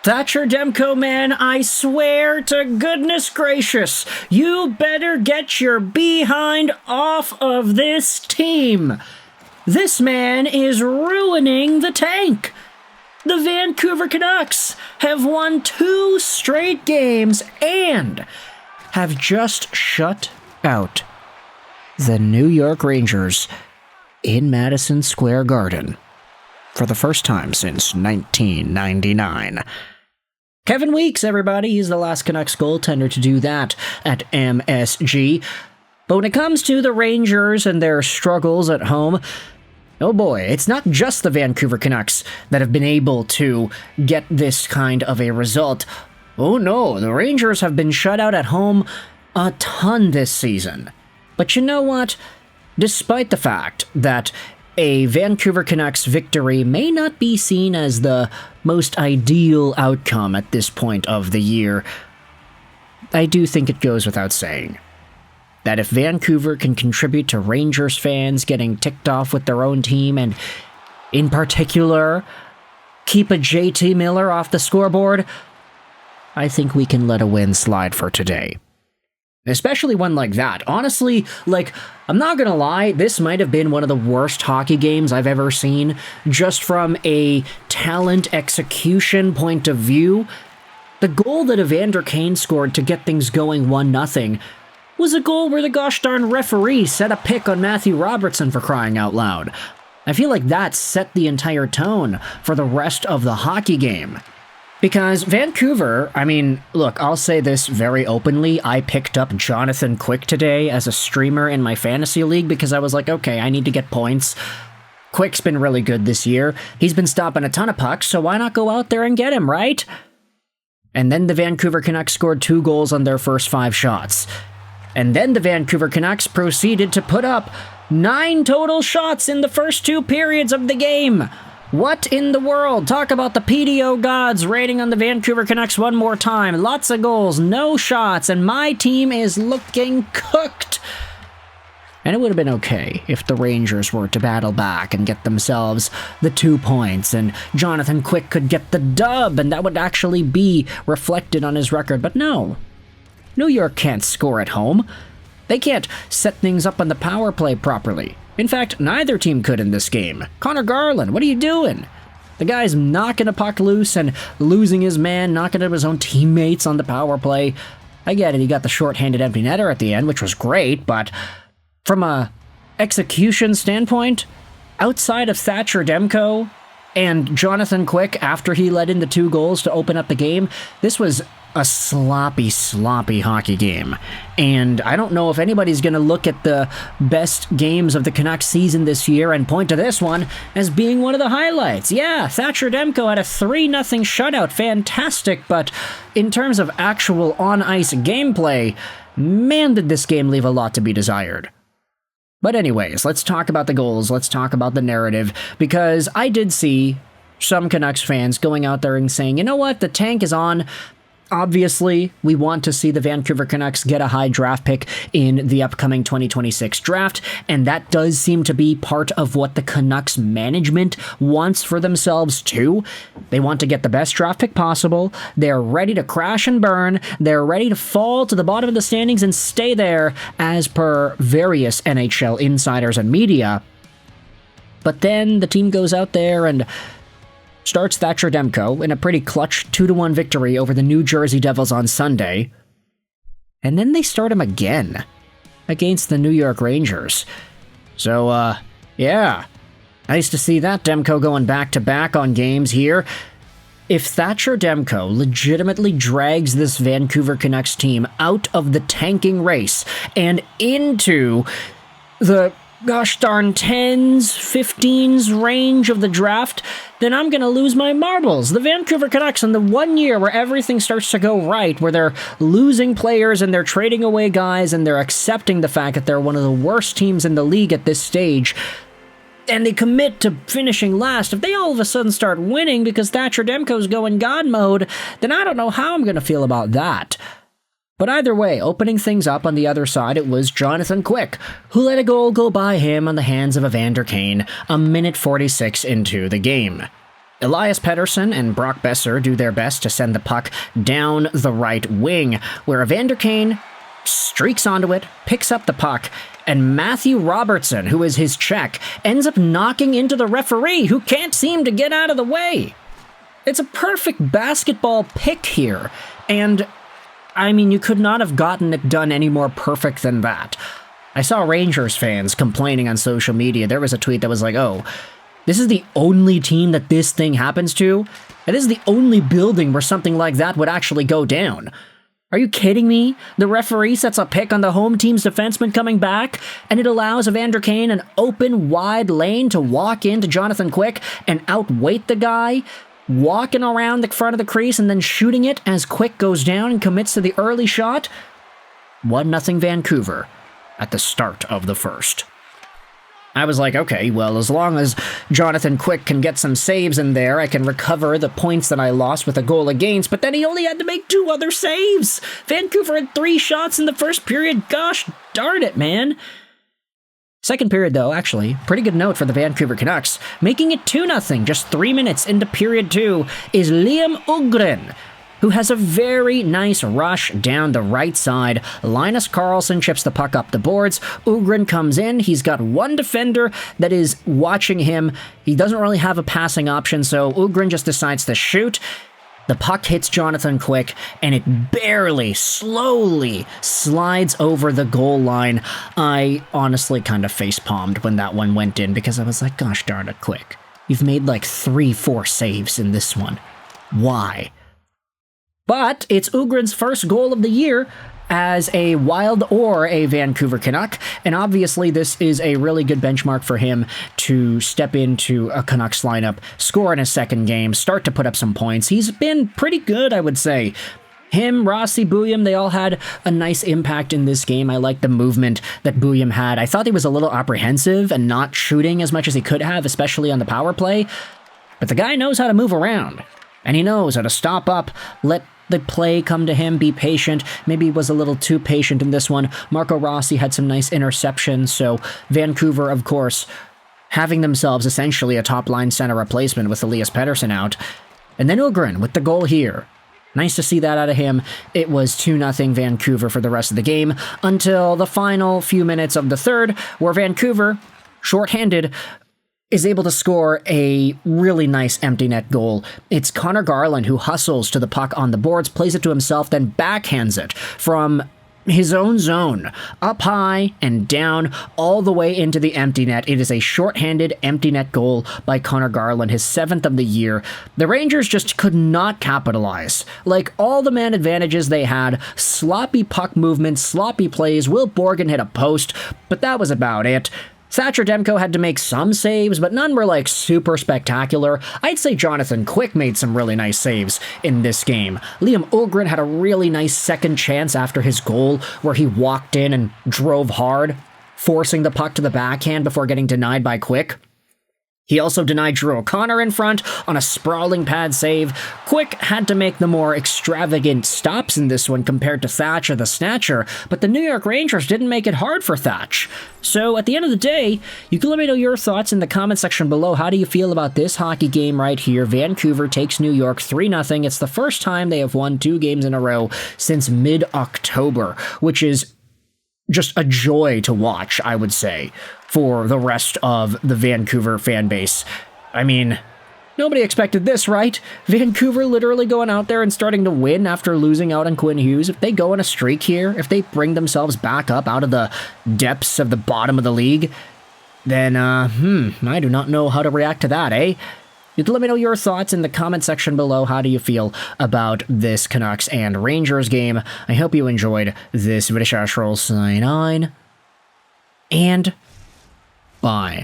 Thatcher Demko, man, I swear to goodness gracious, you better get your behind off of this team. This man is ruining the tank. The Vancouver Canucks have won 2 straight games and have just shut out the New York Rangers in Madison Square Garden for the first time since 1999. Kevin Weeks, everybody. He's the last Canucks goaltender to do that at MSG. But when it comes to the Rangers and their struggles at home, oh boy, it's not just the Vancouver Canucks that have been able to get this kind of a result. Oh no, the Rangers have been shut out at home a ton this season. But you know what? Despite the fact that a Vancouver Canucks victory may not be seen as the most ideal outcome at this point of the year, I do think it goes without saying that if Vancouver can contribute to Rangers fans getting ticked off with their own team, and in particular, keep a JT Miller off the scoreboard, I think we can let a win slide for today. Especially one like that. Honestly, I'm not gonna lie, this might have been one of the worst hockey games I've ever seen, just from a talent execution point of view. The goal that Evander Kane scored to get things going 1-0 was a goal where the gosh darn referee set a pick on Matthew Robertson, for crying out loud. I feel like that set the entire tone for the rest of the hockey game. Because Vancouver, look, I'll say this very openly, I picked up Jonathan Quick today as a streamer in my fantasy league because I was like, okay, I need to get points. Quick's been really good this year. He's been stopping a ton of pucks, so why not go out there and get him, right? And then the Vancouver Canucks scored 2 goals on their first 5 shots. And then the Vancouver Canucks proceeded to put up 9 total shots in the first 2 periods of the game. What in the world? Talk about the PDO gods rating on the Vancouver Canucks one more time. Lots of goals, no shots, and my team is looking cooked. And it would have been okay if the Rangers were to battle back and get themselves the 2 points, and Jonathan Quick could get the dub, and that would actually be reflected on his record. But no. New York can't score at home. They can't set things up on the power play properly. In fact, neither team could in this game. Conor Garland, what are you doing? The guy's knocking a puck loose and losing his man, knocking at his own teammates on the power play. I get it, he got the short-handed empty netter at the end, which was great, but from a execution standpoint, outside of Thatcher Demko and Jonathan Quick after he let in the 2 goals to open up the game, this was a sloppy hockey game. And I don't know if anybody's going to look at the best games of the Canucks season this year and point to this one as being one of the highlights. Yeah, Thatcher Demko had a 3-0 shutout. Fantastic. But in terms of actual on-ice gameplay, man, did this game leave a lot to be desired. But anyways, let's talk about the goals. Let's talk about the narrative, because I did see some Canucks fans going out there and saying, you know what, the tank is on. Obviously, we want to see the Vancouver Canucks get a high draft pick in the upcoming 2026 draft, and that does seem to be part of what the Canucks management wants for themselves too. They want to get the best draft pick possible. They're ready to crash and burn. They're ready to fall to the bottom of the standings and stay there, as per various NHL insiders and media. But then the team goes out there and starts Thatcher Demko in a pretty clutch 2-1 victory over the New Jersey Devils on Sunday. And then they start him again against the New York Rangers. So, yeah, nice to see that Demko going back-to-back on games here. If Thatcher Demko legitimately drags this Vancouver Canucks team out of the tanking race and into the gosh darn 10s, 15s range of the draft, then I'm going to lose my marbles. The Vancouver Canucks, in the 1 year where everything starts to go right, where they're losing players and they're trading away guys and they're accepting the fact that they're one of the worst teams in the league at this stage, and they commit to finishing last, if they all of a sudden start winning because Thatcher Demko's going God mode, then I don't know how I'm going to feel about that. But either way, opening things up on the other side, it was Jonathan Quick, who let a goal go by him on the hands of Evander Kane a minute 46 into the game. Elias Pettersson and Brock Besser do their best to send the puck down the right wing, where Evander Kane streaks onto it, picks up the puck, and Matthew Robertson, who is his check, ends up knocking into the referee, who can't seem to get out of the way. It's a perfect basketball pick here, and I mean, you could not have gotten it done any more perfect than that. I saw Rangers fans complaining on social media. There was a tweet that was like, oh, this is the only team that this thing happens to? And this is the only building where something like that would actually go down. Are you kidding me? The referee sets a pick on the home team's defenseman coming back, and it allows Evander Kane an open, wide lane to walk into Jonathan Quick and outweight the guy, walking around the front of the crease and then shooting it as Quick goes down and commits to the early shot. 1-0 Vancouver at the start of the first. I was like, okay, well, as long as Jonathan Quick can get some saves in there, I can recover the points that I lost with a goal against, but then he only had to make 2 other saves. Vancouver had 3 shots in the first period. Gosh darn it, man. Second period, though, actually, pretty good note for the Vancouver Canucks. Making it 2-0 just 3 minutes into period 2 is Liam Ohgren, who has a very nice rush down the right side. Linus Karlsson chips the puck up the boards. Ohgren comes in. He's got one defender that is watching him. He doesn't really have a passing option, so Ohgren just decides to shoot. The puck hits Jonathan Quick, and it barely, slowly slides over the goal line. I honestly kind of face-palmed when that one went in, because I was like, gosh darn it, Quick. You've made like 3-4 saves in this one. Why? But it's Ohgren's first goal of the year as a Wild or a Vancouver Canuck, and obviously this is a really good benchmark for him to step into a Canucks lineup, score in his second game, start to put up some points. He's been pretty good, I would say. Him, Rossi, Bouillon, they all had a nice impact in this game. I like the movement that Bouillon had. I thought he was a little apprehensive and not shooting as much as he could have, especially on the power play, but the guy knows how to move around, and he knows how to stop up, let the play come to him, be patient. Maybe he was a little too patient in this one. Marco Rossi had some nice interceptions, so Vancouver, of course, having themselves essentially a top-line center replacement with Elias Pettersson out. And then Ohgren with the goal here. Nice to see that out of him. It was 2-0 Vancouver for the rest of the game, until the final few minutes of the third, where Vancouver, shorthanded, is able to score a really nice empty net goal. It's Conor Garland who hustles to the puck on the boards, plays it to himself, then backhands it from his own zone, up high and down, all the way into the empty net. It is a shorthanded empty net goal by Conor Garland, his 7th of the year. The Rangers just could not capitalize. Like, all the man advantages they had, sloppy puck movements, sloppy plays. Will Borgen hit a post, but that was about it. Thatcher Demko had to make some saves, but none were like super spectacular. I'd say Jonathan Quick made some really nice saves in this game. Liam Ohgren had a really nice second chance after his goal, where he walked in and drove hard, forcing the puck to the backhand before getting denied by Quick. He also denied Drew O'Connor in front on a sprawling pad save. Quick had to make the more extravagant stops in this one compared to Thatcher the Snatcher, but the New York Rangers didn't make it hard for Thatch. So at the end of the day, you can let me know your thoughts in the comment section below. How do you feel about this hockey game right here? Vancouver takes New York 3-0. It's the first time they have won 2 games in a row since mid-October, which is just a joy to watch, I would say, for the rest of the Vancouver fan base. I mean, nobody expected this, right? Vancouver literally going out there and starting to win after losing out on Quinn Hughes. If they go on a streak here, if they bring themselves back up out of the depths of the bottom of the league, then, I do not know how to react to that, eh? You can let me know your thoughts in the comment section below. How do you feel about this Canucks and Rangers game? I hope you enjoyed this video. Sign on, and bye.